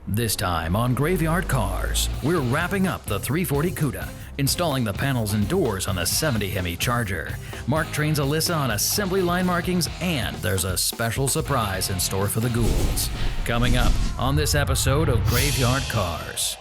This time on Graveyard Cars, we're wrapping up the 340 CUDA, installing the panels and doors on the 70 Hemi Charger. Mark trains Alyssa on assembly line markings, and there's a special surprise in store for the ghouls. Coming up on this episode of Graveyard Cars.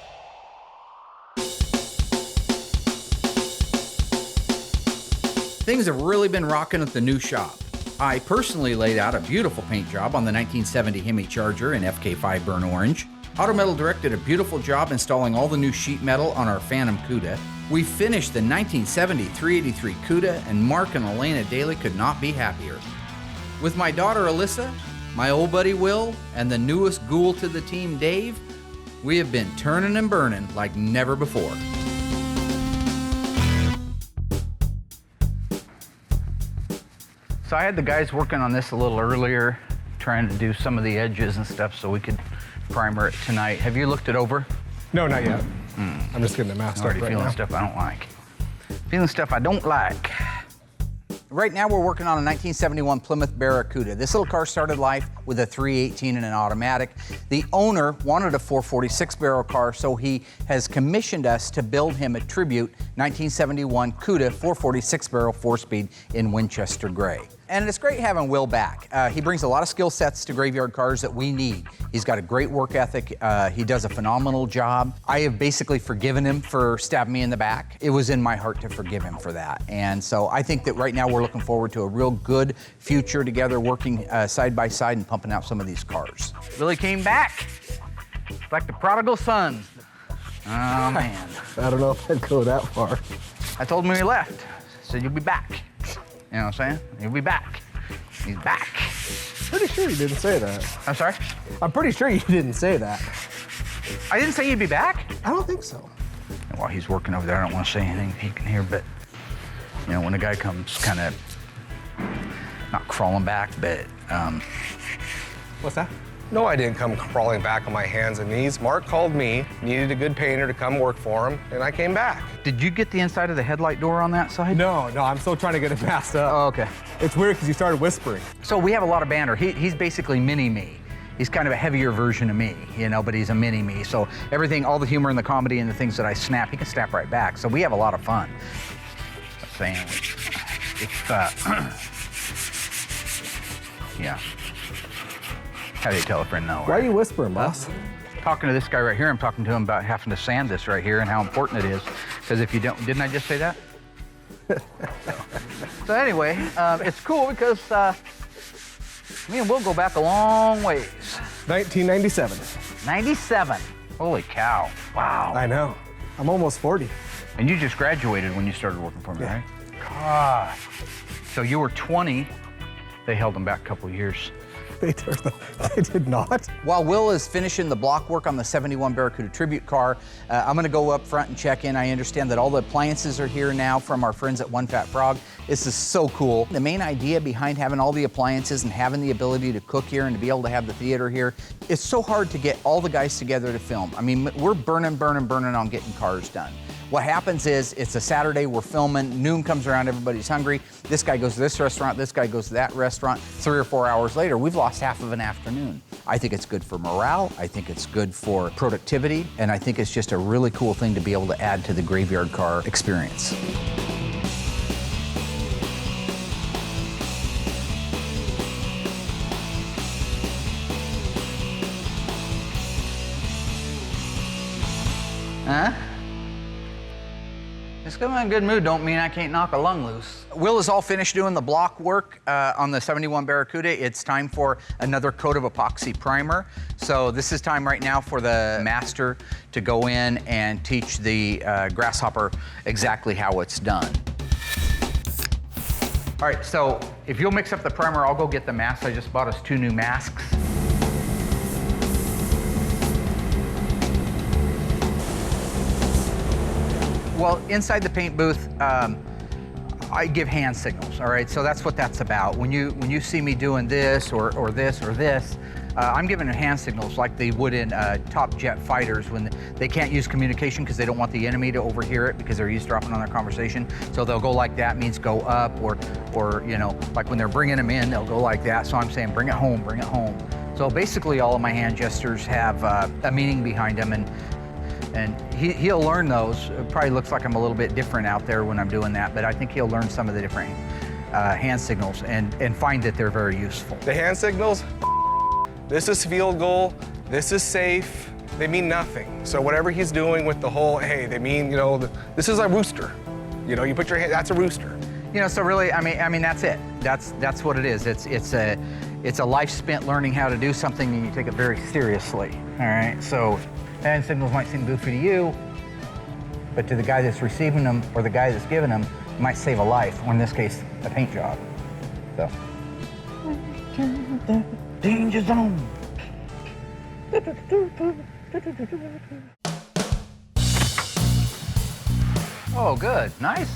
Things have really been rocking at the new shop. I personally laid out a beautiful paint job on the 1970 Hemi Charger in FK5 Burnt Orange. Autometal Direct did a beautiful job installing all the new sheet metal on our Phantom CUDA. We finished the 1970 383 CUDA, and Mark and Elena Daly could not be happier. With my daughter Alyssa, my old buddy Will, and the newest ghoul to the team, Dave, we have been turning and burning like never before. So I had the guys working on this a little earlier, trying to do some of the edges and stuff so we could primer it tonight. Have you looked it over? No, not yet. I'm just getting the mask I'm already right feeling now. stuff I don't like. Feeling stuff I don't like. Right now we're working on a 1971 Plymouth Barracuda. This little car started life with a 318 and an automatic. The owner wanted a 446 barrel car, so he has commissioned us to build him a tribute 1971 CUDA 446 barrel 4-speed in Winchester Gray. And it's great having Will back. He brings a lot of skill sets to Graveyard Cars that we need. He's got a great work ethic. He does a phenomenal job. I have basically forgiven him for stabbing me in the back. It was in my heart to forgive him for that. And so I think that right now we're looking forward to a real good future together, working side by side and pumping out some of these cars. Billy came back. It's like the prodigal son. Oh, man. I don't know if I'd go that far. I told him when he left. I said, you'll be back. You know what I'm saying? He'll be back. He's back. Pretty sure you didn't say that. I'm sorry? I'm pretty sure you didn't say that. I didn't say you'd be back. I don't think so. While he's working over there, I don't want to say anything he can hear, but, you know, when the guy comes kind of, not crawling back, but, What's that? No, I didn't come crawling back on my hands and knees. Mark called me, needed a good painter to come work for him, and I came back. Did you get the inside of the headlight door on that side? No, I'm still trying to get it passed up. Oh, okay. It's weird because you started whispering. So we have a lot of banter. He's basically mini-me. He's kind of a heavier version of me, you know, but he's a mini-me. So everything, all the humor and the comedy and the things that I snap, he can snap right back. So we have a lot of fun. I'm saying, yeah. How do you tell a friend no? Why are you whispering, boss? Talking to this guy right here, I'm talking to him about having to sand this right here and how important it is. Because if you don't, didn't I just say that? So anyway, it's cool because me and Will go back a long ways. 1997. 97. Holy cow. Wow. I know. I'm almost 40. And you just graduated when you started working for me, Yeah. right? God. So you were 20. They held them back a couple of years. They did not. While Will is finishing the block work on the 71 Barracuda Tribute car, I'm gonna go up front and check in. I understand that all the appliances are here now from our friends at One Fat Frog. This is so cool. The main idea behind having all the appliances and having the ability to cook here and to be able to have the theater here, it's so hard to get all the guys together to film. I mean, we're burning on getting cars done. What happens is, it's a Saturday, we're filming, noon comes around, everybody's hungry. This guy goes to this restaurant, this guy goes to that restaurant. 3 or 4 hours later, we've lost half of an afternoon. I think it's good for morale, I think it's good for productivity, and I think it's just a really cool thing to be able to add to the Graveyard Car experience. Huh? Just because I'm in a good mood don't mean I can't knock a lung loose. Will is all finished doing the block work on the 71 Barracuda. It's time for another coat of epoxy primer. So this is time right now for the master to go in and teach the Grasshopper exactly how it's done. All right, so if you'll mix up the primer, I'll go get the masks. I just bought us 2 new masks. Well, inside the paint booth, I give hand signals, all right? So that's what that's about. When you see me doing this or this or this, I'm giving hand signals like they would in top jet fighters when they can't use communication because they don't want the enemy to overhear it because they're eavesdropping on their conversation. So they'll go like that, means go up, or you know, like when they're bringing them in, they'll go like that. So I'm saying, bring it home, So basically all of my hand gestures have a meaning behind them, and he'll learn those. It probably looks like I'm a little bit different out there when I'm doing that, but I think he'll learn some of the different hand signals and find that they're very useful. The hand signals, this is field goal, this is safe, they mean nothing. So whatever he's doing with the whole, hey, they mean, you know, this is a rooster. You know, you put your hand, that's a rooster. You know, so really, I mean, that's it. That's what it is. It's a life spent learning how to do something, and you take it very seriously. All right. So, hand signals might seem goofy to you, but to the guy that's receiving them or the guy that's giving them, it might save a life, or in this case, a paint job. So. Danger zone. Oh, good. Nice.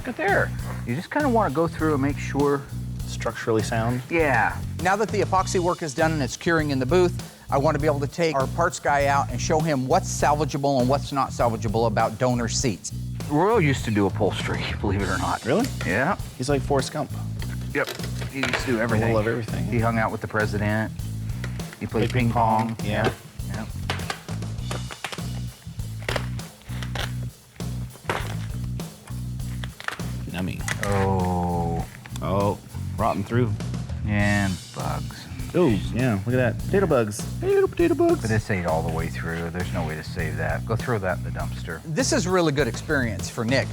Good there. You just kind of want to go through and make sure. Structurally sound. Yeah. Now that the epoxy work is done and it's curing in the booth, I want to be able to take our parts guy out and show him what's salvageable and what's not salvageable about donor seats. Royal used to do upholstery, believe it or not. Really? Yeah. He's like Forrest Gump. Yep. He used to do everything. Full of everything. He hung out with the president. He played ping pong. Yeah. Yeah. Yummy. Oh, Rotten through. and bugs. Oh, yeah, look at that. Potato bugs. Potato bugs. But this ate all the way through. There's no way to save that. Go throw that in the dumpster. This is a really good experience for Nick.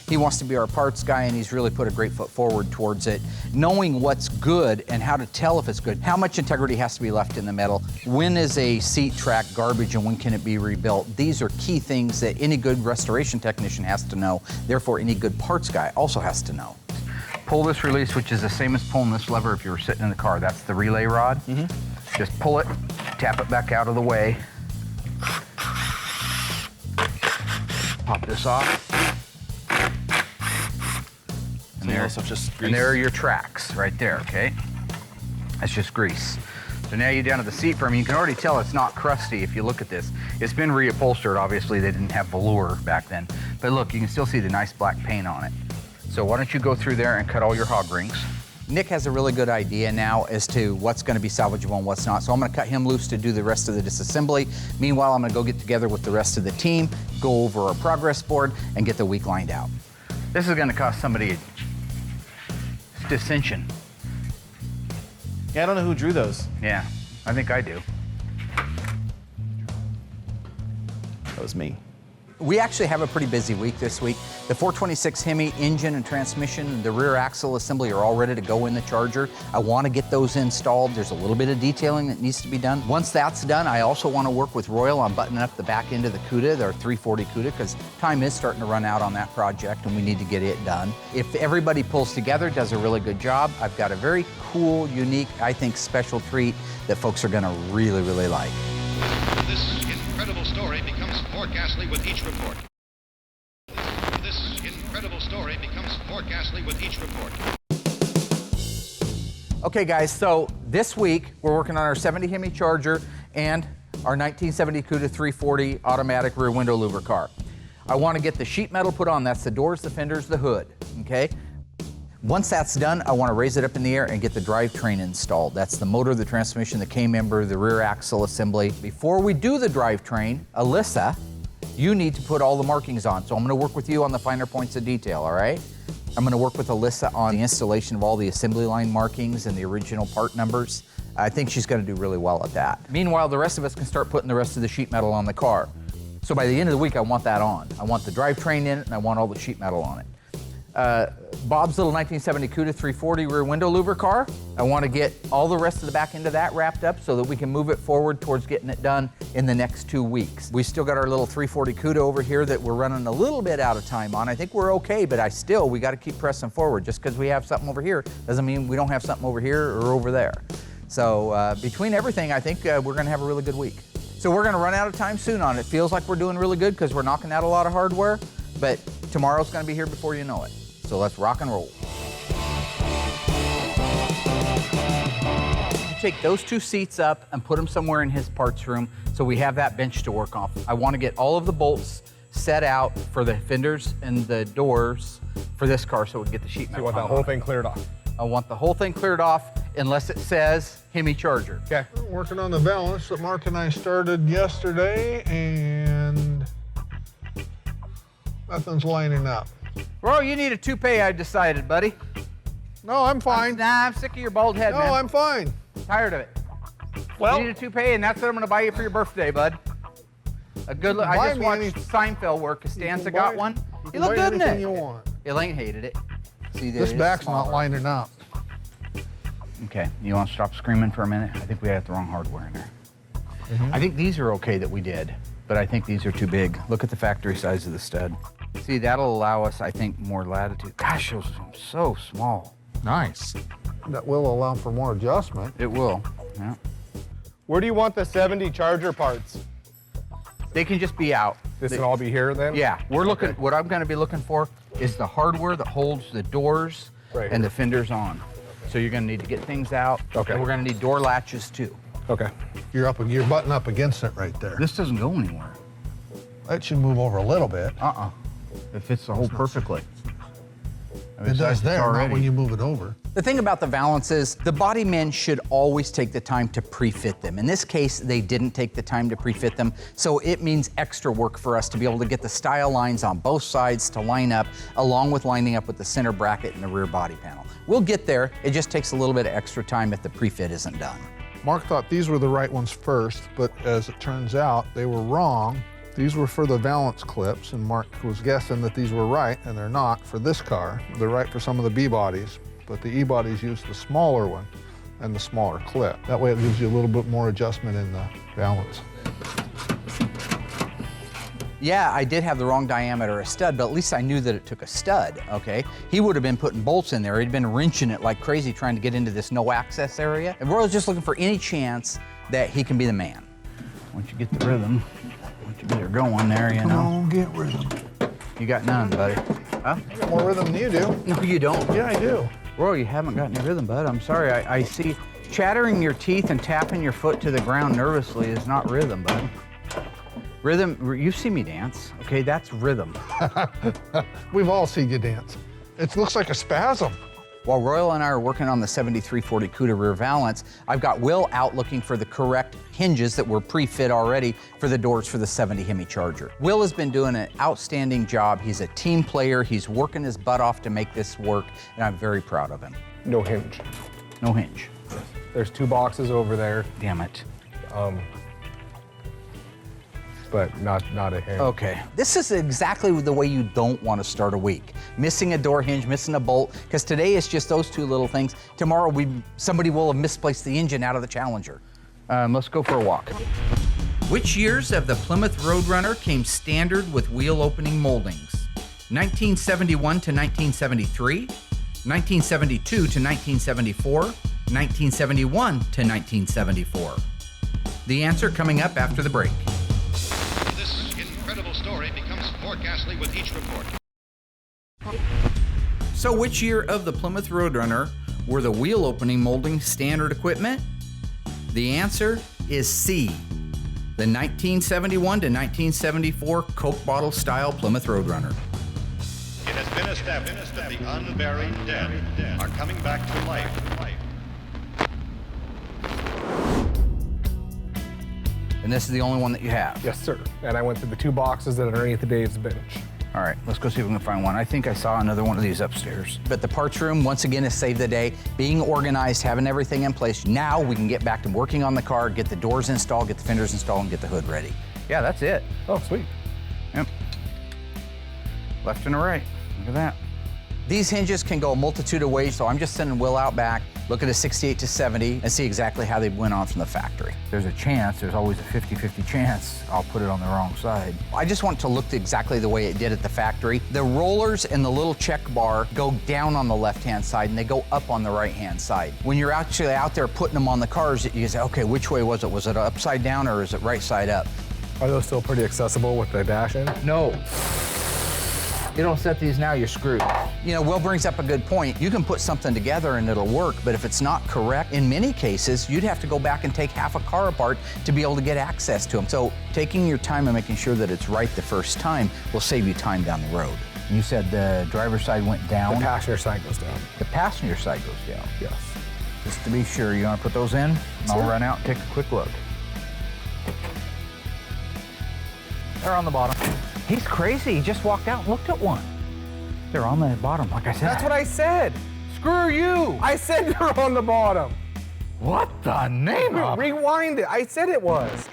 He wants to be our parts guy, and he's really put a great foot forward towards it. Knowing what's good and how to tell if it's good, how much integrity has to be left in the metal, when is a seat track garbage and when can it be rebuilt? These are key things that any good restoration technician has to know. Therefore, any good parts guy also has to know. Pull this release, which is the same as pulling this lever if you were sitting in the car. That's the relay rod. Just pull it, tap it back out of the way. Pop this off. And there, so just grease. And there are your tracks right there, okay? That's just grease. So now you're down to the seat frame. You can already tell it's not crusty if you look at this. It's been reupholstered. Obviously, they didn't have velour back then. But look, you can still see the nice black paint on it. So why don't you go through there and cut all your hog rings. Nick has a really good idea now as to what's going to be salvageable and what's not. So I'm going to cut him loose to do the rest of the disassembly. Meanwhile, I'm going to go get together with the rest of the team, go over our progress board, and get the week lined out. This is going to cost somebody a dissension. Yeah, I don't know who drew those. Yeah, I think I do. That was me. We actually have a pretty busy week this week. The 426 Hemi engine and transmission and the rear axle assembly are all ready to go in the Charger. I want to get those installed. There's a little bit of detailing that needs to be done. Once that's done, I also want to work with Royal on buttoning up the back end of the CUDA, their 340 CUDA, because time is starting to run out on that project and we need to get it done. If everybody pulls together, does a really good job, I've got a very cool, unique, I think special treat that folks are going to really, really like. This incredible story becomes more ghastly with each report. This incredible story becomes more ghastly with each report. Okay guys, so this week we're working on our 70 Hemi Charger and our 1970 CUDA 340 automatic rear window louver car. I want to get the sheet metal put on. That's the doors, the fenders, the hood, okay? Once that's done, I want to raise it up in the air and get the drivetrain installed. That's the motor, the transmission, the K-member, the rear axle assembly. Before we do the drivetrain, Alyssa, you need to put all the markings on. So I'm going to work with you on the finer points of detail, all right? I'm going to work with Alyssa on the installation of all the assembly line markings and the original part numbers. I think she's going to do really well at that. Meanwhile, the rest of us can start putting the rest of the sheet metal on the car. So by the end of the week, I want that on. I want the drivetrain in it, and I want all the sheet metal on it. Bob's little 1970 CUDA 340 rear window louver car. I want to get all the rest of the back end of that wrapped up so that we can move it forward towards getting it done in the next 2 weeks. We still got our little 340 CUDA over here that we're running a little bit out of time on. I think we're okay, but we got to keep pressing forward. Just because we have something over here doesn't mean we don't have something over here or over there. So between everything, I think we're going to have a really good week. So we're going to run out of time soon on it. Feels like we're doing really good because we're knocking out a lot of hardware, but tomorrow's going to be here before you know it. So let's rock and roll. Take those two seats up and put them somewhere in his parts room so we have that bench to work off. I want to get all of the bolts set out for the fenders and the doors for this car so we can get the sheet metal. You want that whole thing cleared off? I want the whole thing cleared off unless it says Hemi Charger. Okay. Working on the balance that Mark and I started yesterday, and nothing's lining up. Bro, you need a toupee, I decided, buddy. No, I'm fine. I'm sick of your bald head, No, man. I'm fine. Tired of it. Well, You need a toupee, and that's what I'm gonna buy you for your birthday, bud. A good look. I Buy just me watched any- Seinfeld where Costanza You can got buy- one. You You can look buy good in anything it. you want. Elaine hated it. See, This it's back's not smaller. lining up. Okay, you want to stop screaming for a minute? I think we had the wrong hardware in there. I think these are okay that we did, but I think these are too big. Look at the factory size of the stud. See, that'll allow us, I think, more latitude. Gosh, those are so small. Nice. That will allow for more adjustment. It will, yeah. where do you want the 70 Charger parts? They can just be out. This can all be here then? Yeah, we're looking, what I'm gonna be looking for is the hardware that holds the doors Right and here. the fenders on. So you're gonna need to get things out. Okay. And we're gonna need door latches too. Okay. You're butting up against it right there. This doesn't go anywhere. That should move over a little bit. It fits the hole perfectly. It does there, not when you move it over. The thing about the Valance is the body men should always take the time to pre-fit them. In this case, they didn't take the time to pre-fit them, so it means extra work for us to be able to get the style lines on both sides to line up, along with lining up with the center bracket and the rear body panel. We'll get there, it just takes a little bit of extra time if the pre-fit isn't done. Mark thought these were the right ones first, but as it turns out, they were wrong. These were for the Valance clips, and Mark was guessing that these were right, and they're not for this car. They're right for some of the B bodies, but the E bodies use the smaller one and the smaller clip. That way it gives you a little bit more adjustment in the balance. Yeah, I did have the wrong diameter of stud, but at least I knew that it took a stud, okay? He would have been putting bolts in there. He'd been wrenching it like crazy trying to get into this no access area. And Royal's just looking for any chance that he can be the man. Once you get the rhythm, once you get her going there, you Come know. on, get rhythm. You got none, buddy. Huh? I got more rhythm than you do. No, you don't. Yeah, I do. Roy, you haven't got any rhythm, bud. I'm sorry. I see chattering your teeth and tapping your foot to the ground nervously is not rhythm, bud. Rhythm, you see me dance, okay? That's rhythm. We've all seen you dance. It looks like a spasm. While Royal and I are working on the 7340 CUDA rear valance, I've got Will out looking for the correct hinges that were pre-fit already for the doors for the 70 Hemi Charger. Will has been doing an outstanding job. He's a team player. He's working his butt off to make this work, and I'm very proud of him. No hinge. No hinge. There's 2 boxes over there, Damn it. but not a hinge. Okay, this is exactly the way you don't want to start a week. Missing a door hinge, missing a bolt, because today it's just those 2 little things. Tomorrow somebody will have misplaced the engine out of the Challenger. Let's go for a walk. Which years of the Plymouth Roadrunner came standard with wheel opening moldings? 1971 to 1973, 1972 to 1974, 1971 to 1974. The answer coming up after the break. This incredible story becomes more ghastly with each report. So which year of the Plymouth Roadrunner were the wheel opening molding standard equipment? The answer is C, the 1971 to 1974 Coke bottle style Plymouth Roadrunner. It has been established that the unburied dead are coming back to life. And this is the only one that you have? Yes, sir. And I went through the 2 boxes that are underneath Dave's bench. All right, let's go see if we can find one. I think I saw another one of these upstairs. But the parts room, once again, has saved the day. Being organized, having everything in place. Now we can get back to working on the car, get the doors installed, get the fenders installed, and get the hood ready. Yeah, that's it. Oh, sweet. Yep. Left and a right. Look at that. These hinges can go a multitude of ways, so I'm just sending Will out back, look at a 68 to 70, and see exactly how they went on from the factory. There's a chance, there's always a 50-50 chance I'll put it on the wrong side. I just want it to look exactly the way it did at the factory. The rollers and the little check bar go down on the left-hand side, and they go up on the right-hand side. When you're actually out there putting them on the cars, you say, okay, which way was it? Was it upside down or is it right side up? Are those still pretty accessible with the dash in? No. You don't set these now, you're screwed. You know, Will brings up a good point. You can put something together and it'll work, but if it's not correct, in many cases, you'd have to go back and take half a car apart to be able to get access to them. So taking your time and making sure that it's right the first time will save you time down the road. You said the driver's side went down? The passenger side goes down. The passenger side goes down. Yes. Just to be sure, you want to put those in? And I'll run out and take a quick look. They're on the bottom. He's crazy. He just walked out and looked at one. They're on the bottom, like I said. That's what I said. Screw you. I said they're on the bottom. What the name of? Rewind it. I said it was.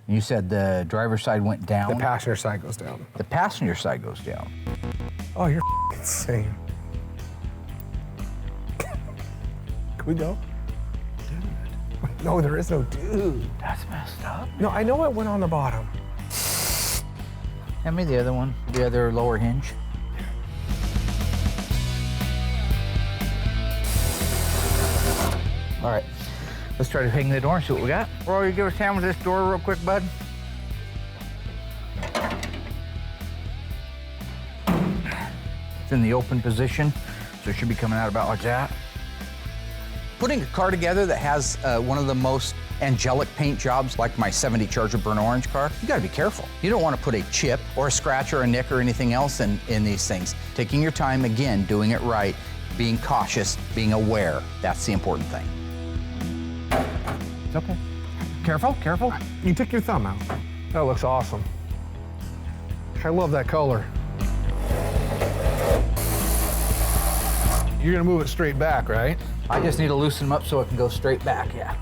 You said the driver's side went down. The passenger side goes down. The passenger side goes down. Oh, you're insane. Can we go? Dude. No, there is no dude. That's messed up. No, I know it went on the bottom. Hand me the other one, the other lower hinge. All right, let's try to hang the door and see what we got. Roy, you give us a hand with this door real quick, bud. It's in the open position, so it should be coming out about like that. Putting a car together that has one of the most angelic paint jobs like my 70 Charger burnt orange car, you gotta be careful. You don't wanna put a chip or a scratch or a nick or anything else in these things. Taking your time, again, doing it right, being cautious, being aware, that's the important thing. It's okay. Careful, careful. You took your thumb out. That looks awesome. I love that color. You're gonna move it straight back, right? I just need to loosen them up so it can go straight back, yeah.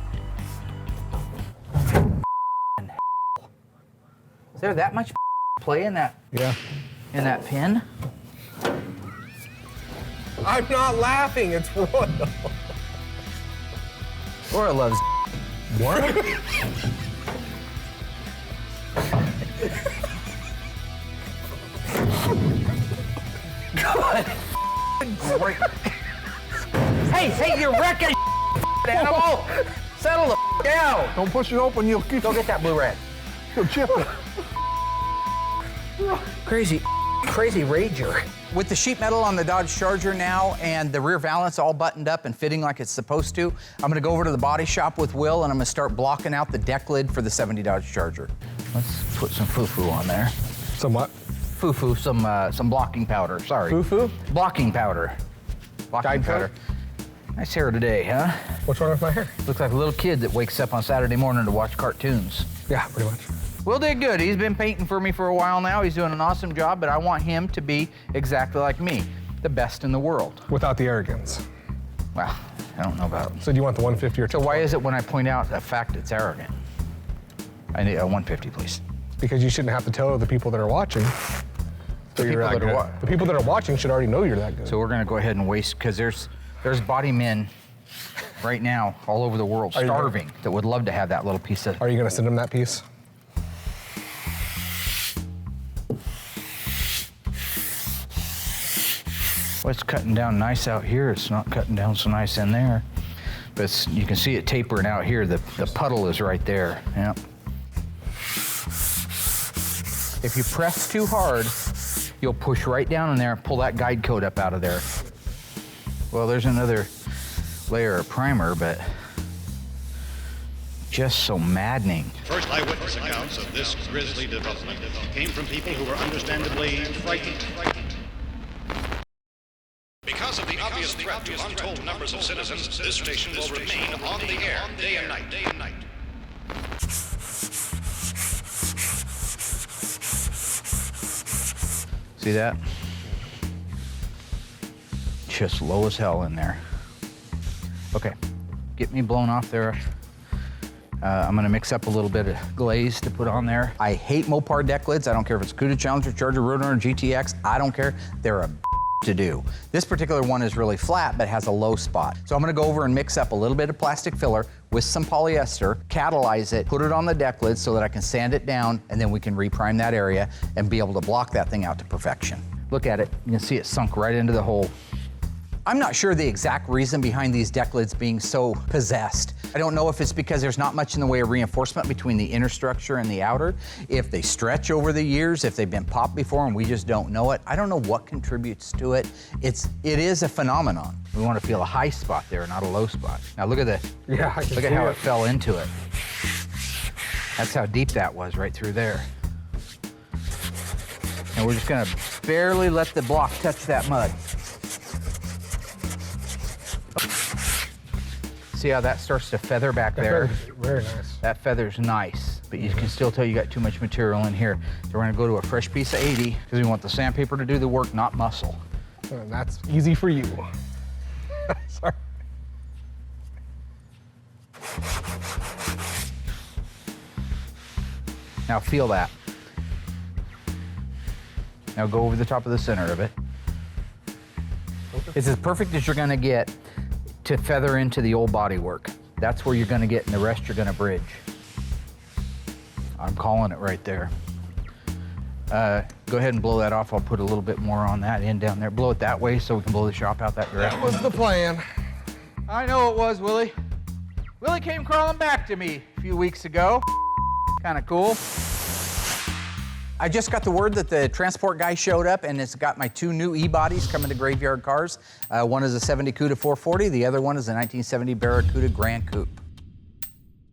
Is there that much play in that? Yeah. In that pin? I'm not laughing, it's Royal. Laura loves What? Great. Hey, you're wrecking animal! Settle the down! Don't push it open, you'll keep Go get that blue rag. you'll chip it. Crazy rager. With the sheet metal on the Dodge Charger now and the rear valance all buttoned up and fitting like it's supposed to, I'm gonna go over to the body shop with Will and I'm gonna start blocking out the deck lid for the 70 Dodge Charger. Let's put some foo-foo on there. Some what? Foo-foo, some blocking powder, sorry. Foo-foo? Blocking powder. Blocking Guide powder. Nice hair today, huh? What's wrong with my hair? Looks like a little kid that wakes up on Saturday morning to watch cartoons. Yeah, pretty much. Will did good. He's been painting for me for a while now. He's doing an awesome job, but I want him to be exactly like me, the best in the world. Without the arrogance. Well, I don't know about. So do you want the 150 or So why is it when I point out a fact it's arrogant? I need a 150, please. Because you shouldn't have to tell the people that are watching that you're that good. The people that are watching should already know you're that good. So we're gonna go ahead and waste, because there's body men right now all over the world starving that would love to have that little piece of. Are you gonna send them that piece? Well, it's cutting down nice out here. It's not cutting down so nice in there. But you can see it tapering out here. The puddle is right there. Yep. If you press too hard, you'll push right down in there and pull that guide coat up out of there. Well, there's another layer of primer, but just so maddening. First eyewitness accounts of this grisly development came from people who were understandably frightened. Because of the obvious threat to untold numbers of citizens, this station will remain on the air day and night. See that? Just low as hell in there. Okay, get me blown off there. I'm gonna mix up a little bit of glaze to put on there. I hate Mopar deck lids. I don't care if it's CUDA, Challenger, Charger, Roadrunner, GTX. I don't care. They're a to do. This particular one is really flat, but has a low spot. So I'm gonna go over and mix up a little bit of plastic filler with some polyester, catalyze it, put it on the deck lid so that I can sand it down, and then we can reprime that area and be able to block that thing out to perfection. Look at it, you can see it sunk right into the hole. I'm not sure the exact reason behind these deck lids being so possessed. I don't know if it's because there's not much in the way of reinforcement between the inner structure and the outer, if they stretch over the years, if they've been popped before and we just don't know it. I don't know what contributes to it. It is a phenomenon. We want to feel a high spot there, not a low spot. Now look at look at how it fell into it. That's how deep that was right through there. And we're just gonna barely let the block touch that mud. See how that starts to feather back there? Very nice. That feather's nice, but you can still tell you got too much material in here. So we're gonna go to a fresh piece of 80 because we want the sandpaper to do the work, not muscle. And that's easy for you. Sorry. Now feel that. Now go over the top of the center of it. It's as perfect as you're gonna get to feather into the old body work. That's where you're gonna get, and the rest you're gonna bridge. I'm calling it right there. Go ahead and blow that off. I'll put a little bit more on that end down there. Blow it that way so we can blow the shop out that direction. That was the plan. I know it was, Willie. Willie came crawling back to me a few weeks ago. Kind of cool. I just got the word that the transport guy showed up and it's got my 2 new E-bodies coming to Graveyard Cars. One is a 70 CUDA 440, the other one is a 1970 Barracuda Grand Coupe.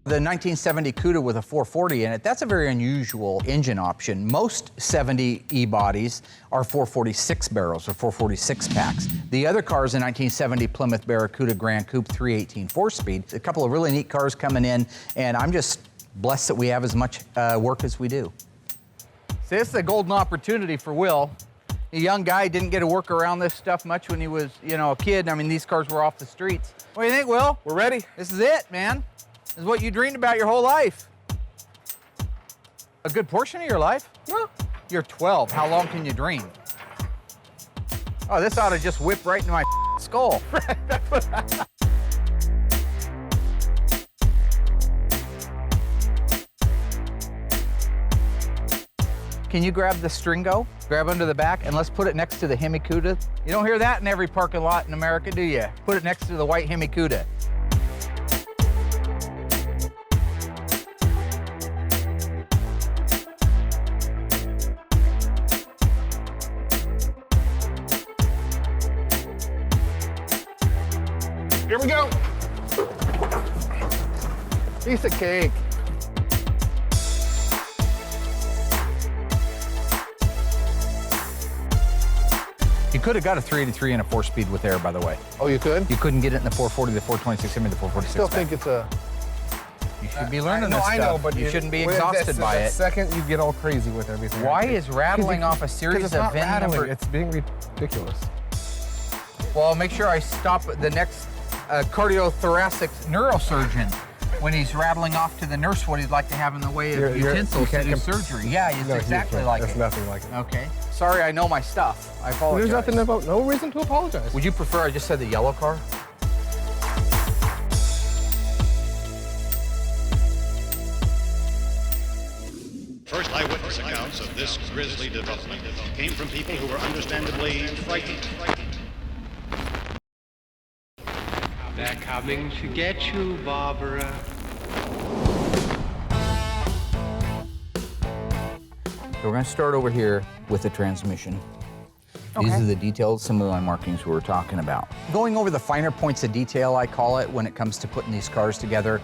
The 1970 CUDA with a 440 in it, that's a very unusual engine option. Most 70 E-bodies are 446 barrels or 446 packs. The other car is a 1970 Plymouth Barracuda Grand Coupe 318 4-speed. A couple of really neat cars coming in, and I'm just blessed that we have as much work as we do. See, this is a golden opportunity for Will. A young guy, didn't get to work around this stuff much when he was, a kid. I mean, these cars were off the streets. What do you think, Will? We're ready. This is it, man. This is what you dreamed about your whole life. A good portion of your life? Well, you're 12. How long can you dream? Oh, this ought to just whip right into my skull. Can you grab the Stringo? Grab under the back and let's put it next to the Hemi Cuda. You don't hear that in every parking lot in America, do you? Put it next to the white Hemi Cuda. Here we go. Piece of cake. You could have got a 383 and a 4-speed with air, by the way. Oh, you could? You couldn't get it in the 440, the 426, I mean the 446. Still think it's a... You should be learning this I stuff. know, but you shouldn't be exhausted by it. The second you get all crazy with everything. Why is rattling off a series it's of not VIN rattling, number? it's being ridiculous. Well, I'll make sure I stop the next cardiothoracic neurosurgeon when he's rattling off to the nurse what he'd like to have in the way of utensils to do surgery. Yeah, it's exactly like It's it. nothing like it. Okay. Sorry, I know my stuff. I apologize. There's nothing about, no reason to apologize. Would you prefer I just said the yellow car? First eyewitness accounts of this grisly development came from people who were understandably frightened. They're coming to get you, Barbara. So we're going to start over here with the transmission. These are the details, some of my markings we were talking about. Going over the finer points of detail, I call it, when it comes to putting these cars together.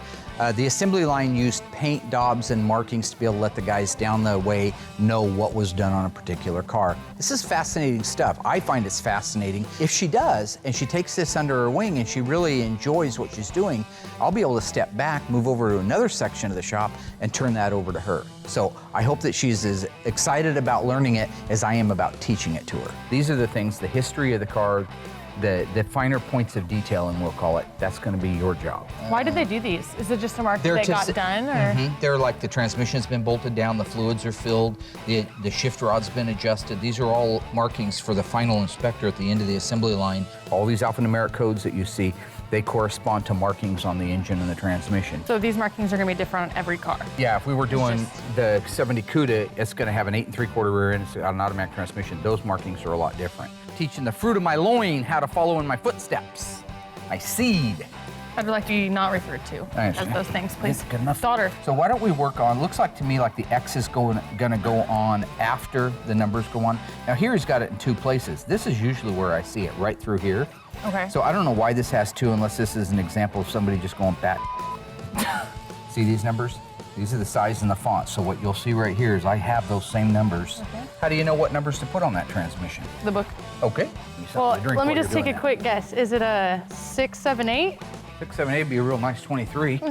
The assembly line used paint, daubs, and markings to be able to let the guys down the way know what was done on a particular car. This is fascinating stuff. I find it's fascinating. If she does, and she takes this under her wing and she really enjoys what she's doing, I'll be able to step back, move over to another section of the shop, and turn that over to her. So I hope that she's as excited about learning it as I am about teaching it to her. These are the things, the history of the car, the finer points of detailing, we'll call it. That's going to be your job. Why did they do these? Is it just a mark that they got done? Or? They're like the transmission's been bolted down, the fluids are filled, the shift rod's been adjusted. These are all markings for the final inspector at the end of the assembly line. All these alphanumeric codes that you see, they correspond to markings on the engine and the transmission. So these markings are going to be different on every car? Yeah, if we were doing the 70 CUDA, it's going to have an 8 3/4 rear end, it's got an automatic transmission. Those markings are a lot different. Teaching the fruit of my loin how to follow in my footsteps. My seed. I'd like to be not referred to as those things, please. Good enough. Daughter. So why don't we work on, looks like to me like the X is gonna go on after the numbers go on. Now here he's got it in 2 places. This is usually where I see it, right through here. Okay. So I don't know why this has 2 unless this is an example of somebody just going bat. See these numbers? These are the size and the font. So what you'll see right here is I have those same numbers. Okay. How do you know what numbers to put on that transmission? The book. Okay. Well, let me just take a quick guess. Is it a 6, 7, 8? 678 would be a real nice 23. 23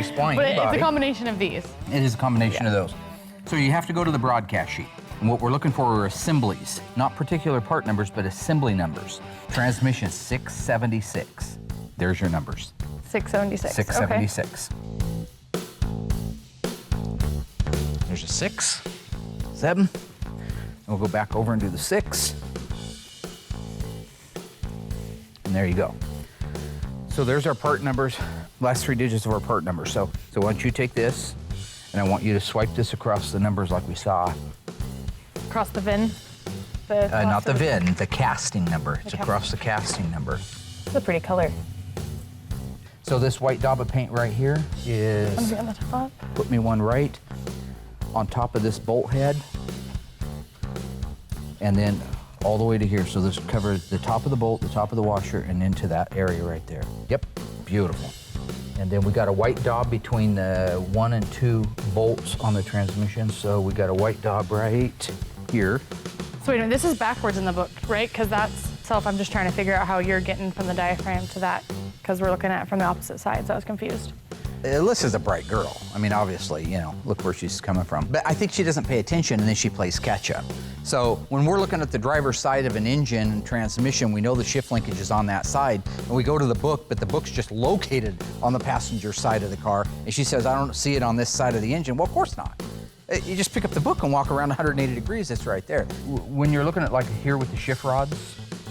spline But it's body. a combination of these. It is a combination of those. So you have to go to the broadcast sheet. And what we're looking for are assemblies, not particular part numbers, but assembly numbers. Transmission 676. There's your numbers. 676. 676. There's a 6, 7. We'll go back over and do the 6. And there you go. So there's our part numbers, last 3 digits of our part numbers. So why don't you take this, and I want you to swipe this across the numbers like we saw. Across the VIN? Not the VIN, the casting number. It's across the casting number. It's a pretty color. So this white daub of paint right here is, On the top. put me one right on top of this bolt head, and then all the way to here. So this covers the top of the bolt, the top of the washer, and into that area right there. Yep, beautiful. And then we got a white daub between the 1 and 2 bolts on the transmission. So we got a white daub right here. So wait a minute, this is backwards in the book, right? Because that's self, I'm just trying to figure out how you're getting from the diaphragm to that, because we're looking at it from the opposite side, so I was confused. Alyssa's a bright girl. I mean, obviously, you know, look where she's coming from. But I think she doesn't pay attention, and then she plays catch up. So when we're looking at the driver's side of an engine and transmission, we know the shift linkage is on that side, and we go to the book, but the book's just located on the passenger side of the car, and she says, I don't see it on this side of the engine. Well, of course not. You just pick up the book and walk around 180 degrees, it's right there. When you're looking at like here with the shift rods,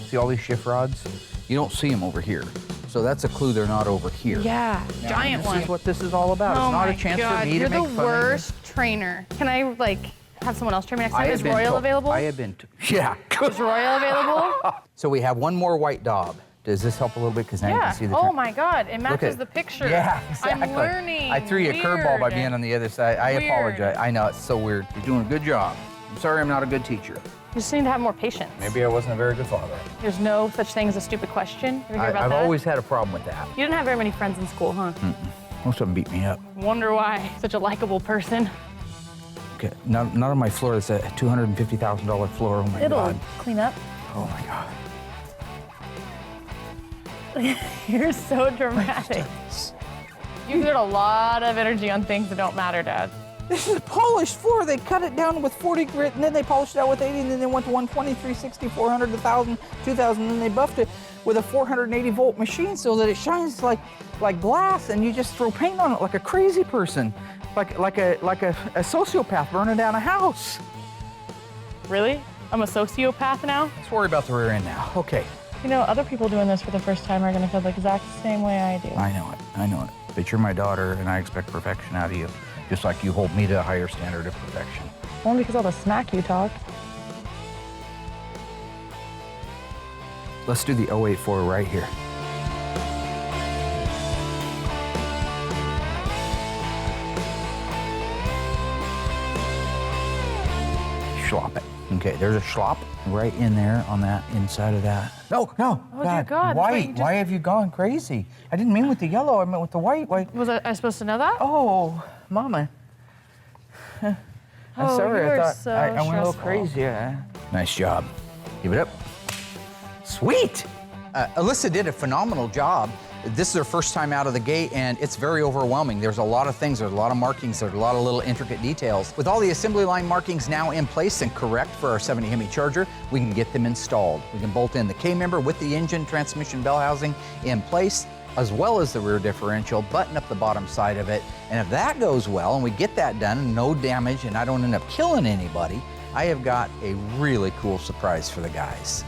see all these shift rods? You don't see them over here. So that's a clue they're not over here. Yeah, Now, giant this one. is what this is all about. Oh It's not my a chance God, for me you're to make the fun of you. worst trainer. Can I like have someone else train me next I time? have Is been Royal told- available? I have been, yeah. Is Royal available? So we have one more white daub. Does this help a little bit? Because now you Yeah. can see the Oh my God, it Look matches at- the picture. Yeah, exactly. I'm learning. I threw you a curveball by Weird. being on the other side. I Weird. apologize. I know, it's so weird. You're doing a good job. I'm sorry I'm not a good teacher. You just need to have more patience. Maybe I wasn't a very good father. There's no such thing as a stupid question. You ever hear about I've that? always had a problem with that. You didn't have very many friends in school, huh? Most of them beat me up. Wonder why. Such a likable person. Okay, not on my floor. It's a $250,000 floor. Oh my It'll God. clean up. Oh my God. You're so dramatic. You exert a lot of energy on things that don't matter, Dad. This is a polished floor. They cut it down with 40 grit, and then they polished it out with 80, and then they went to 120, 360, 400, 1,000, 2,000, and then they buffed it with a 480 volt machine so that it shines like glass, and you just throw paint on it like a crazy person, like a sociopath burning down a house. Really? I'm a sociopath now? Let's worry about the rear end now. Okay. You know, other people doing this for the first time are gonna feel the exact same way I do. I know it. I know it. But you're my daughter, and I expect perfection out of you, just like you hold me to a higher standard of perfection. Only because all the smack you talk. Let's do the 084 right here. Schlop it. Okay, there's a schlop right in there on that inside of that. No, Oh, dear God, white. wait, Why have you gone crazy? I didn't mean with the yellow, I meant with the white. Why? Was I supposed to know that? Oh, Mama. I'm Oh, sorry, you I are thought so I went a little stressful. crazy. Yeah. Nice job. Give it up. Sweet. Alyssa did a phenomenal job. This is her first time out of the gate, and it's very overwhelming. There's a lot of things, there's a lot of markings, there's a lot of little intricate details. With all the assembly line markings now in place and correct for our 70 Hemi Charger, we can get them installed. We can bolt in the K-member with the engine, transmission, bell housing in place, as well as the rear differential, button up the bottom side of it. And if that goes well and we get that done, no damage, and I don't end up killing anybody, I have got a really cool surprise for the guys.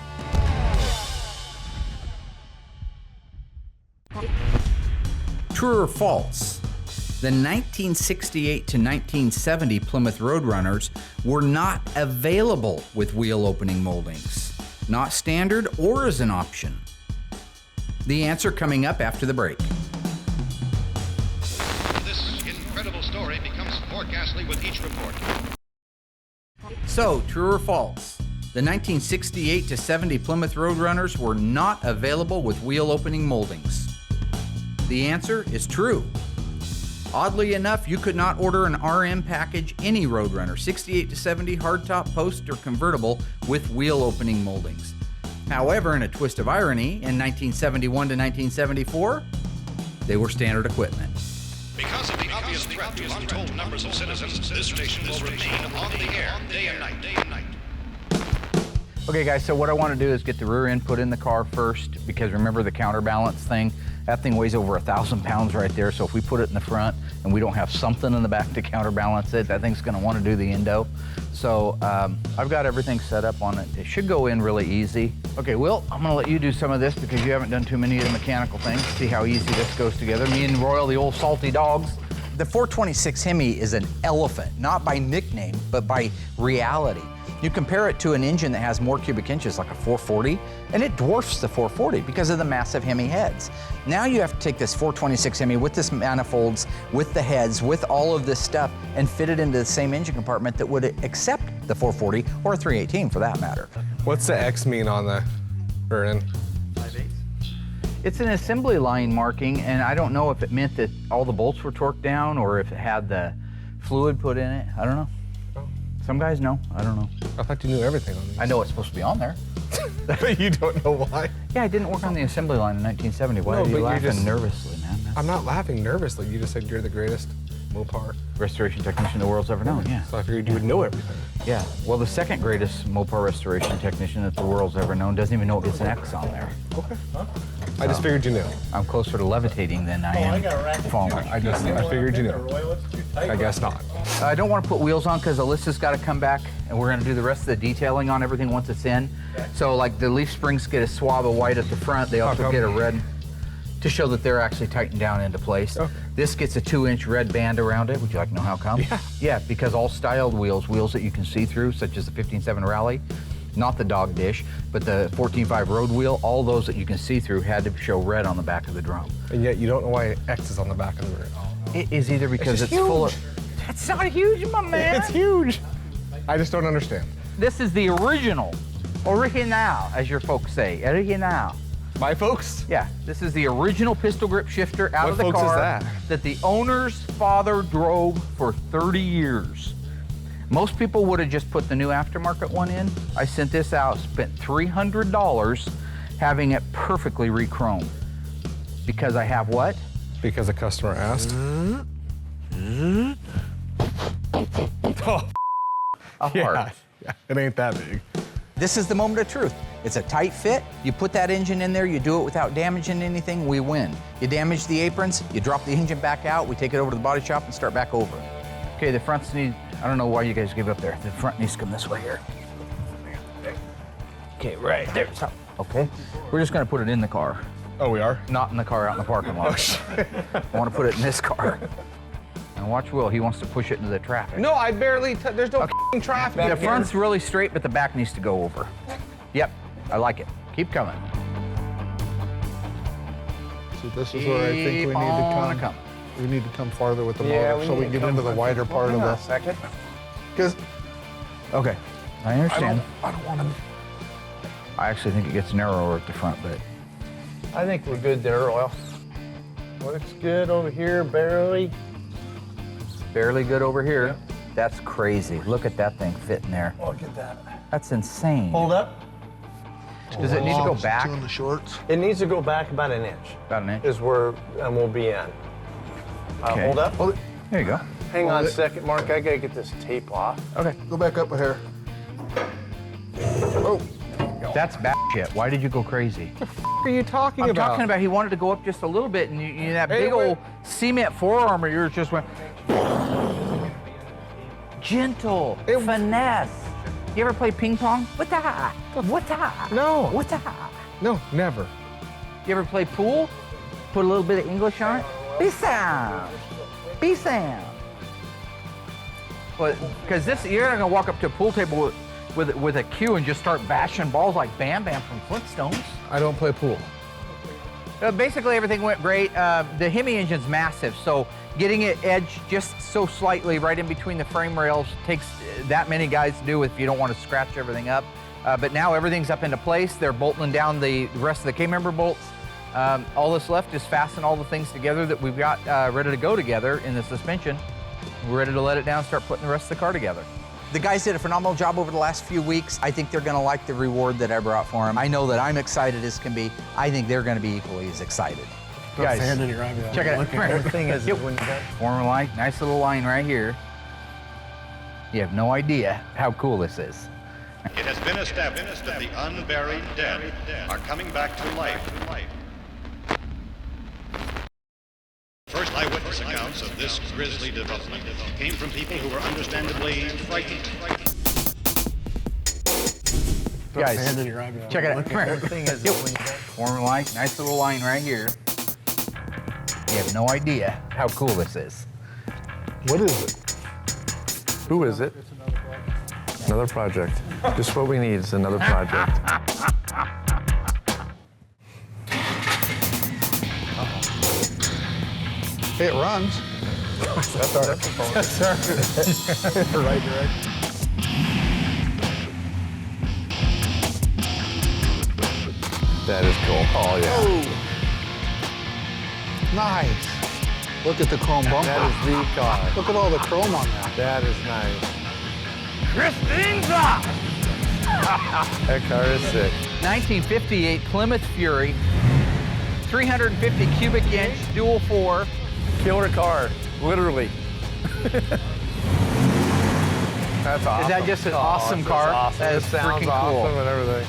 True or false? The 1968 to 1970 Plymouth Roadrunners were not available with wheel opening moldings, not standard or as an option. The answer coming up after the break. This incredible story becomes more ghastly with each report. So, true or false? The 1968 to 70 Plymouth Roadrunners were not available with wheel opening moldings. The answer is true. Oddly enough, you could not order an RM package any Roadrunner, 68 to 70 hardtop, post, or convertible with wheel opening moldings. However, in a twist of irony, in 1971 to 1974, they were standard equipment. Because of the obvious threat to untold numbers of citizens, this station will remain on the air day and night, day and night. Okay guys, so what I want to do is get the rear end put in the car first, because remember the counterbalance thing? That thing weighs over 1,000 pounds right there, so if we put it in the front and we don't have something in the back to counterbalance it, that thing's going to want to do the endo. So I've got everything set up on it. It should go in really easy. Okay, Will, I'm going to let you do some of this because you haven't done too many of the mechanical things. See how easy this goes together. Me and Royal, the old salty dogs. The 426 Hemi is an elephant, not by nickname, but by reality. You compare it to an engine that has more cubic inches, like a 440, and it dwarfs the 440 because of the massive Hemi heads. Now you have to take this 426 Hemi with this manifolds, with the heads, with all of this stuff, and fit it into the same engine compartment that would accept the 440 or 318 for that matter. What's the X mean on the rear end? It's an assembly line marking, and I don't know if it meant that all the bolts were torqued down or if it had the fluid put in it. I don't know. Some guys know. I don't know. I thought you knew everything on these. I know it's supposed to be on there. But you don't know why. Yeah, I didn't work on the assembly line in 1970. Why No, are you but laughing just- nervously, man? I'm not laughing nervously. You just said you're the greatest Mopar. Restoration technician the world's ever known, yeah. So I figured you would know everything. Yeah, well, the second greatest Mopar restoration technician that the world's ever known doesn't even know it gets an X on there. Okay. I just figured you knew. I'm closer to levitating than I am falling. I figured you knew. I guess not. I don't want to put wheels on because Alyssa's got to come back and we're going to do the rest of the detailing on everything once it's in. So like the leaf springs get a swab of white at the front, they also get a red to show that they're actually tightened down into place. Okay. This gets a 2-inch red band around it. Would you like to know how come? Yeah. Yeah, because all styled wheels that you can see through, such as the 15.7 Rally, not the dog dish, but the 14.5 road wheel, all those that you can see through had to show red on the back of the drum. And yet you don't know why X is on the back of the rear. It is either because it's full of... That's not huge, my man. It's huge. I just don't understand. This is the original, as your folks say, original. My folks? Yeah, this is the original pistol grip shifter out What of the folks is car that? the owner's father drove for 30 years. Most people would have just put the new aftermarket one in. I sent this out, spent $300 having it perfectly re-chromed. Because I have what? Because a customer asked. Oh, A heart. yeah, it ain't that big. This is the moment of truth. It's a tight fit. You put that engine in there, you do it without damaging anything, we win. You damage the aprons, you drop the engine back out, we take it over to the body shop and start back over. Okay, the fronts need, I don't know why you guys gave up there. The front needs to come this way here. Okay, right there. So, okay, we're just gonna put it in the car. Oh, we are? Not in the car out in the parking lot. Oh, shit. I wanna put it in this car. And watch Will, he wants to push it into the traffic. No, I barely, there's no f***ing traffic. The front's really straight, but the back needs to go over. Yep, I like it. Keep coming. So this is where I think we need to come. We need to come farther with the motor so we can get into the wider part of the second. Because Okay, I understand. I don't want to. I actually think it gets narrower at the front, but I think we're good there, Royal. Looks good over here, barely. barely good over here. That's crazy. Look at that thing fitting there. Look at that. That's insane. Hold up. Does it need to go back? Two in the shorts. It needs to go back about an inch. About an inch. Is where we'll be in. Okay. Hold up. There you go. Hang on Hold a it. second, Mark. I gotta get this tape off. Okay. Go back up a hair. Oh, That's bad shit. Why did you go crazy? What are you talking I'm about? talking about he wanted to go up just a little bit, and you that Hey, big wait. old cement forearm of yours just went. Gentle, finesse. You ever play ping pong? What that? What that? No. What that? No, never. You ever play pool? Put a little bit of English on it? Be sound. Be sound. But because this, you're not gonna walk up to a pool table with a cue and just start bashing balls like Bam Bam from Flintstones. I don't play pool. Basically, everything went great. The Hemi engine's massive, so getting it edged just so slightly right in between the frame rails takes that many guys to do if you don't want to scratch everything up. But now everything's up into place. They're bolting down the rest of the K-member bolts. All that's left is fasten all the things together that we've got ready to go together in the suspension. We're ready to let it down and start putting the rest of the car together. The guys did a phenomenal job over the last few weeks. I think they're gonna like the reward that I brought for them. I know that I'm excited as can be. I think they're gonna be equally as excited. Guys, Sand in your eye, check it out. Come here. The thing is when you got Form light, nice little line right here. You have no idea how cool this is. It has been established that the unburied dead are coming back to life. First eyewitness accounts of this grisly development came from people who were understandably frightened. Guys, sand in your eye. check it out. Come here. The thing is when you got Form light, nice little line right here. You have no idea how cool this is. What is it? Who is it? Another project. Just what we need is another project. Hey, it runs. That's our right direction. That is cool. Oh, yeah. Oh. Nice. Look at the chrome bumper. That is the car. Look at all the chrome on that. That is nice. Christine's up! That car is sick. 1958 Plymouth Fury, 350 cubic inch, dual 4. Killer car, literally. That's awesome. Is that just an awesome car? Awesome. That is It sounds freaking cool. awesome and everything.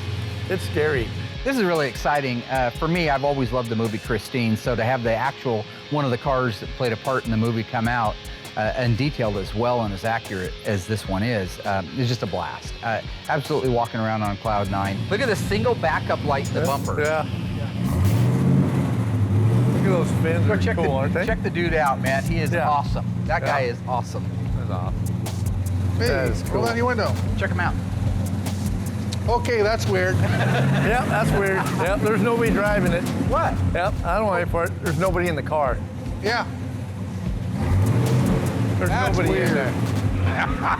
It's scary. This is really exciting. For me, I've always loved the movie Christine, so to have the actual one of the cars that played a part in the movie come out and detailed as well and as accurate as this one is just a blast. Absolutely walking around on cloud 9. Look at the single backup light in the bumper. Yeah. Look at those fins. Go They're check, cool, aren't they? check the dude out, man. He is Yeah. awesome. That guy is awesome. That's awesome. Hey, That is cool. roll down your window. Check him out. Okay, that's weird. Yep, that's weird. Yep, there's nobody driving it. What? Yep, I don't know any part. There's nobody in the car. Yeah. There's That's nobody weird. in there.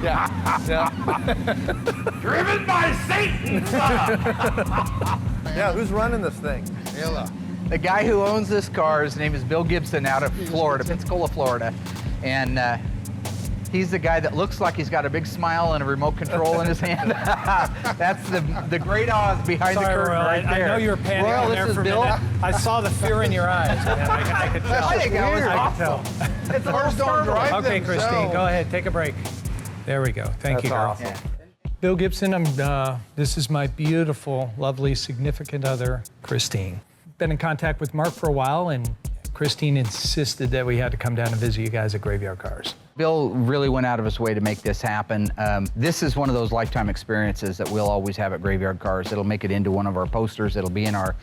Yeah, yeah. Driven by Satan! Yeah, who's running this thing? Yellow. The guy who owns this car, his name is Bill Gibson out of Florida, Pensacola, Florida. And he's the guy that looks like he's got a big smile and a remote control in his hand. That's the great Oz behind the curtain right there. I know you were panning Royal, on this there is for a Bill. minute. I saw the fear in your eyes. Man. I could tell. I think that was I could awesome. tell. It's a Cars don't drive Okay, themselves. Christine, go ahead. Take a break. There we go. Thank you, girl. Awesome. Yeah. Bill Gibson, this is my beautiful, lovely, significant other, Christine. Been in contact with Mark for a while, and Christine insisted that we had to come down and visit you guys at Graveyard Cars. Bill really went out of his way to make this happen. This is one of those lifetime experiences that we'll always have at Graveyard Cars. It'll make it into one of our posters. It'll be in our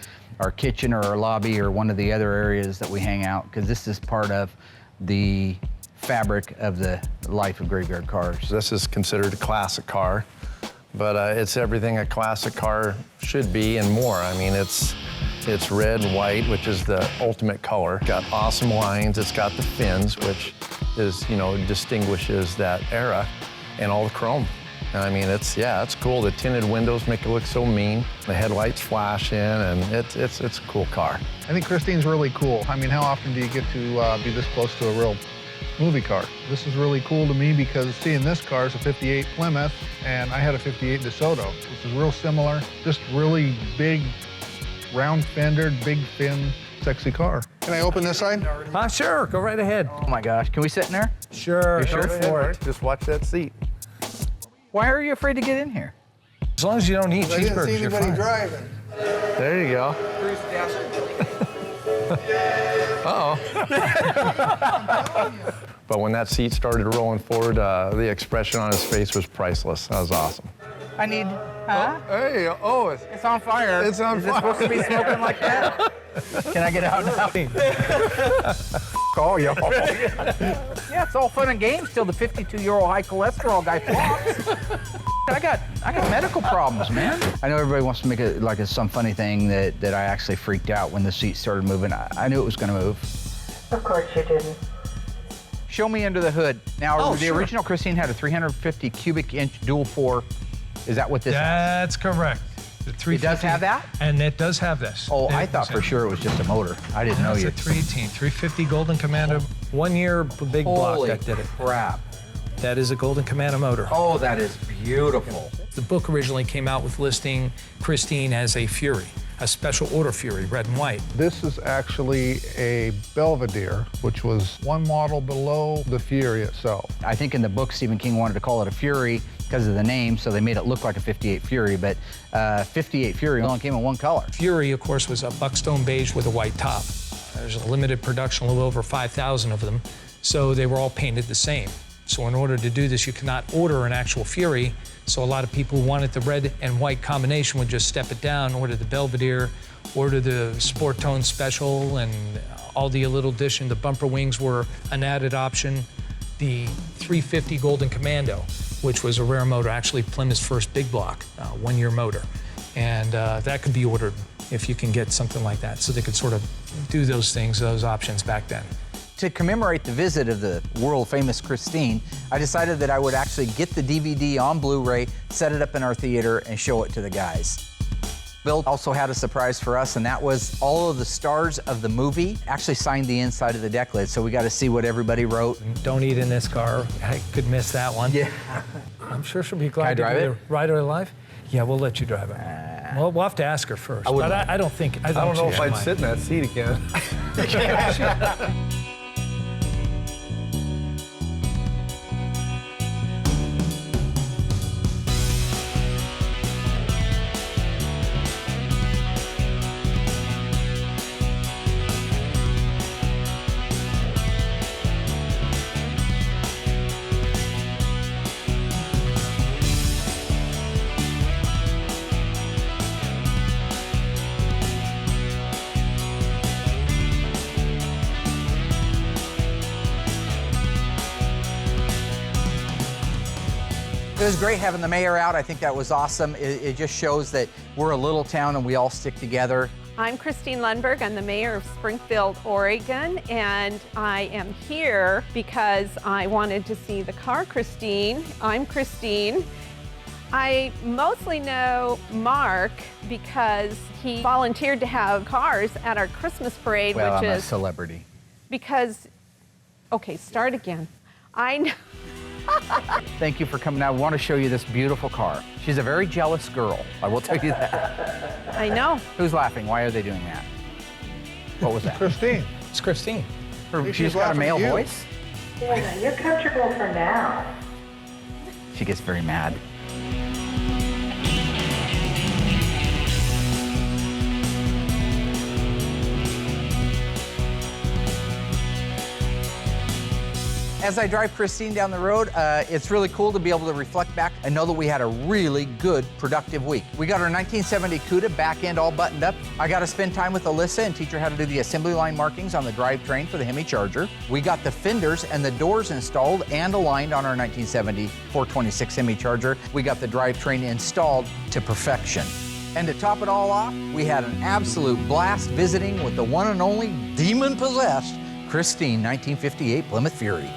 kitchen or our lobby or one of the other areas that we hang out, because this is part of the fabric of the life of Graveyard Cars. This is considered a classic car, but it's everything a classic car should be and more. I mean, it's red and white, which is the ultimate color. Got awesome lines. It's got the fins, which is, distinguishes that era, and all the chrome. And I mean, it's cool. The tinted windows make it look so mean. The headlights flashing, and it's a cool car. I think Christine's really cool. I mean, how often do you get to be this close to a real movie car? This is really cool to me because seeing this car is a 58 Plymouth, and I had a 58 DeSoto, which is real similar. Just really big, round-fendered, big fin, sexy car. Can I open this side? Sure, go right ahead. Oh my gosh, can we sit in there? Sure, You sure? go for it. Just watch that seat. Why are you afraid to get in here? As long as you don't eat I didn't see cheeseburgers, you're anybody fine. driving. There you go. But when that seat started rolling forward, the expression on his face was priceless. That was awesome. I need, Hey, it's on fire. It's on Is it supposed to be smoking like that? Can I get out now? call y'all. Yeah, it's all fun and games till the 52-year-old high cholesterol guy flops. I got medical problems, man. I know everybody wants to make it like it's some funny thing that I actually freaked out when the seat started moving. I knew it was going to move. Of course you didn't. Show me under the hood. Now, Oh, the sure. original Christine had a 350 cubic inch dual 4. Is that what this has? That's correct. The 350, It does have that? And it does have this. Oh, I thought for sure it was just a motor. I didn't know It's you. a 318, 350 Golden Commander, 1 year big block Holy that did it. crap. That is a Golden Commando motor. Oh, that is beautiful. The book originally came out with listing Christine as a Fury, a special order Fury, red and white. This is actually a Belvedere, which was one model below the Fury itself. I think in the book, Stephen King wanted to call it a Fury because of the name, so they made it look like a 58 Fury, but 58 Fury only came in one color. Fury, of course, was a buckstone beige with a white top. There's a limited production, a little over 5,000 of them, so they were all painted the same. So in order to do this, you cannot order an actual Fury, so a lot of people who wanted the red and white combination would just step it down, order the Belvedere, order the Sport Tone Special, and all the little addition. The bumper wings were an added option. The 350 Golden Commando, which was a rare motor, actually Plymouth's first big block, one-year motor. And that could be ordered if you can get something like that. So they could sort of do those things, those options back then. To commemorate the visit of the world-famous Christine, I decided that I would actually get the DVD on Blu-ray, set it up in our theater, and show it to the guys. Bill also had a surprise for us, and that was all of the stars of the movie actually signed the inside of the deck lid, so we got to see what everybody wrote. Don't eat in this car. I could miss that one. Yeah. I'm sure she'll be glad Can I drive to it? ride her life. Yeah, we'll let you drive it. Well, we'll have to ask her first. I don't think. I don't know if I'd sit in that seat again. It was great having the mayor out. I think that was awesome. It just shows that we're a little town and we all stick together. I'm Christine Lundberg. I'm the mayor of Springfield, Oregon, and I am here because I wanted to see the car Christine. I'm Christine. I mostly know Mark because he volunteered to have cars at our Christmas parade, Well, which I'm is a celebrity. because, okay, start again. I know. Thank you for coming out. I want to show you this beautiful car. She's a very jealous girl, I will tell you that. I know. Who's laughing? Why are they doing that? What was that? Christine. It's Christine. She's got a male voice? Yeah, you're comfortable for now. She gets very mad. As I drive Christine down the road, it's really cool to be able to reflect back and know that we had a really good, productive week. We got our 1970 CUDA back end all buttoned up. I got to spend time with Alyssa and teach her how to do the assembly line markings on the drivetrain for the Hemi Charger. We got the fenders and the doors installed and aligned on our 1970 426 Hemi Charger. We got the drivetrain installed to perfection. And to top it all off, we had an absolute blast visiting with the one and only demon-possessed Christine 1958 Plymouth Fury.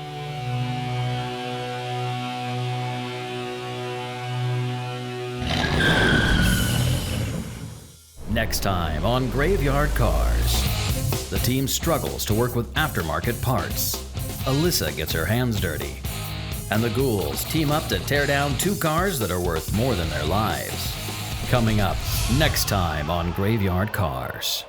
Next time on Graveyard Cars. The team struggles to work with aftermarket parts. Alyssa gets her hands dirty. And the ghouls team up to tear down two cars that are worth more than their lives. Coming up next time on Graveyard Cars.